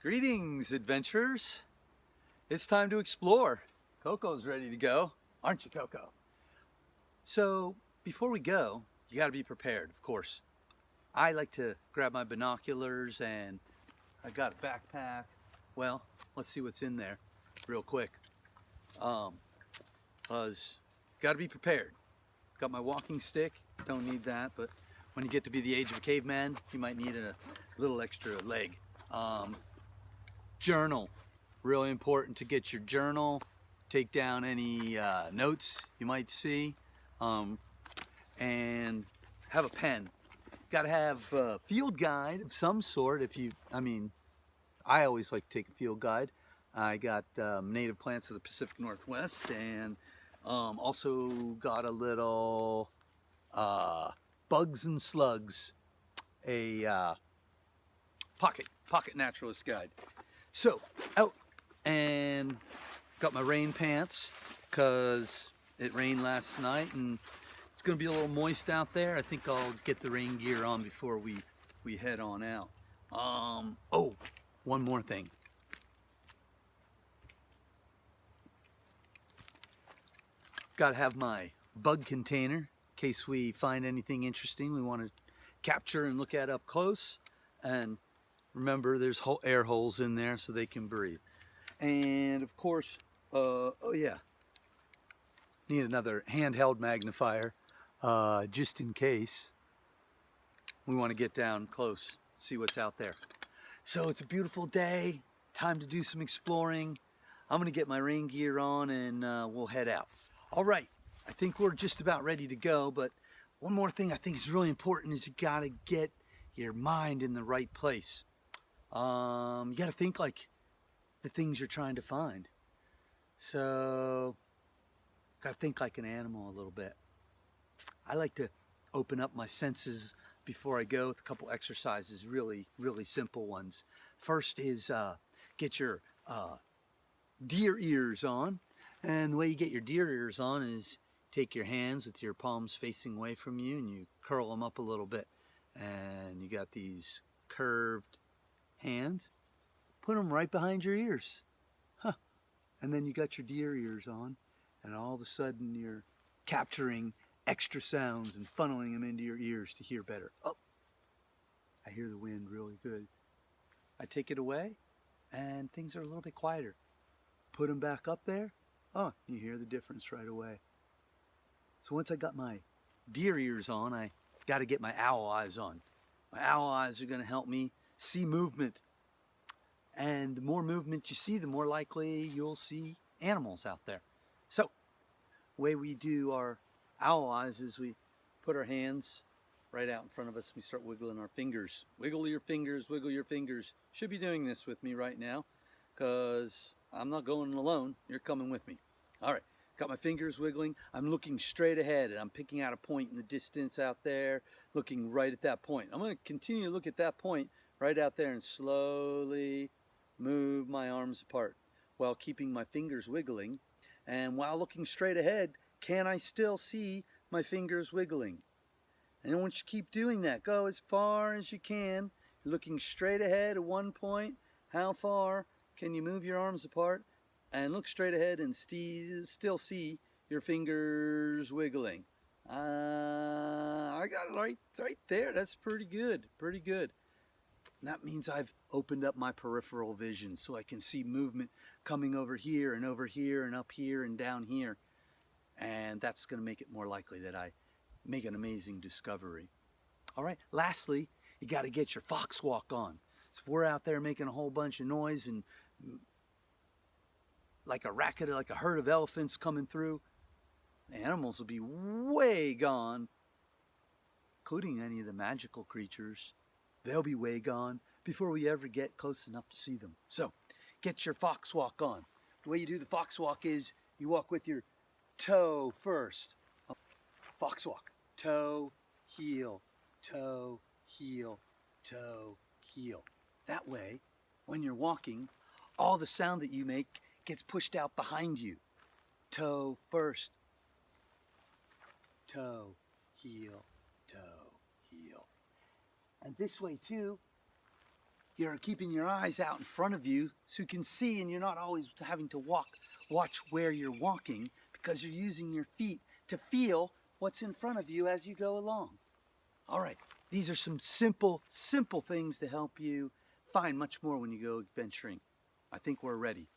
Greetings, adventurers. It's time to explore. Coco's ready to go, aren't you, Coco? So, before we go, you gotta be prepared, of course. I like to grab my binoculars and I got a backpack. Well, let's see what's in there real quick. Gotta be prepared. Got my walking stick, don't need that, but when you get to be the age of a caveman, you might need a little extra leg. Journal, really important to get your journal, take down any notes you might see, and have a pen. Got to have a field guide of some sort. I always like to take a field guide. I got native plants of the Pacific Northwest, and also got a little bugs and slugs, a pocket naturalist guide. So, out and got my rain pants because it rained last night and it's going to be a little moist out there. I think I'll get the rain gear on before we head on out. Oh, one more thing. Got to have my bug container in case we find anything interesting we want to capture and look at up close. And remember, there's air holes in there so they can breathe. And of course, oh yeah, need another handheld magnifier just in case we want to get down close, see what's out there. So it's a beautiful day, time to do some exploring. I'm gonna get my rain gear on and we'll head out. All right, I think we're just about ready to go, but one more thing I think is really important is you gotta get your mind in the right place. You got to think like the things you're trying to find. So, got to think like an animal a little bit. I like to open up my senses before I go with a couple exercises, really simple ones. First is get your deer ears on. And the way you get your deer ears on is take your hands with your palms facing away from you and you curl them up a little bit. And you got these curved hands, put them right behind your ears. And then you got your deer ears on, and all of a sudden you're capturing extra sounds and funneling them into your ears to hear better. Oh, I hear the wind really good. I take it away, and things are a little bit quieter. Put them back up there. Oh, you hear the difference right away. So once I got my deer ears on, I got to get my owl eyes on. My owl eyes are going to help me see movement, and the more movement you see, the more likely you'll see animals out there. So the way we do our owl eyes is we put our hands right out in front of us. We start wiggling our fingers. Wiggle your fingers, wiggle your fingers. Should be doing this with me right now because I'm not going alone. You're coming with me. All right, got my fingers wiggling. I'm looking straight ahead and I'm picking out a point in the distance out there, looking right at that point. I'm going to continue to look at that point right out there and slowly move my arms apart while keeping my fingers wiggling. And while looking straight ahead, can I still see my fingers wiggling? And once you keep doing that, go as far as you can. You're looking straight ahead at one point. How far can you move your arms apart? And look straight ahead and still see your fingers wiggling. I got it right there. That's pretty good, pretty good. And that means I've opened up my peripheral vision so I can see movement coming over here and up here and down here. And that's going to make it more likely that I make an amazing discovery. All right, lastly, you got to get your fox walk on. So if we're out there making a whole bunch of noise and like a racket, like a herd of elephants coming through, the animals will be way gone, including any of the magical creatures. They'll be way gone before we ever get close enough to see them. So, get your fox walk on. The way you do the fox walk is you walk with your toe first. Fox walk. Toe, heel, toe, heel, toe, heel. That way, when you're walking, all the sound that you make gets pushed out behind you. Toe first. Toe, heel, toe, heel. And this way too, you're keeping your eyes out in front of you so you can see, and you're not always having to watch where you're walking, because you're using your feet to feel what's in front of you as you go along. All right, these are some simple things to help you find much more when you go adventuring. I think we're ready.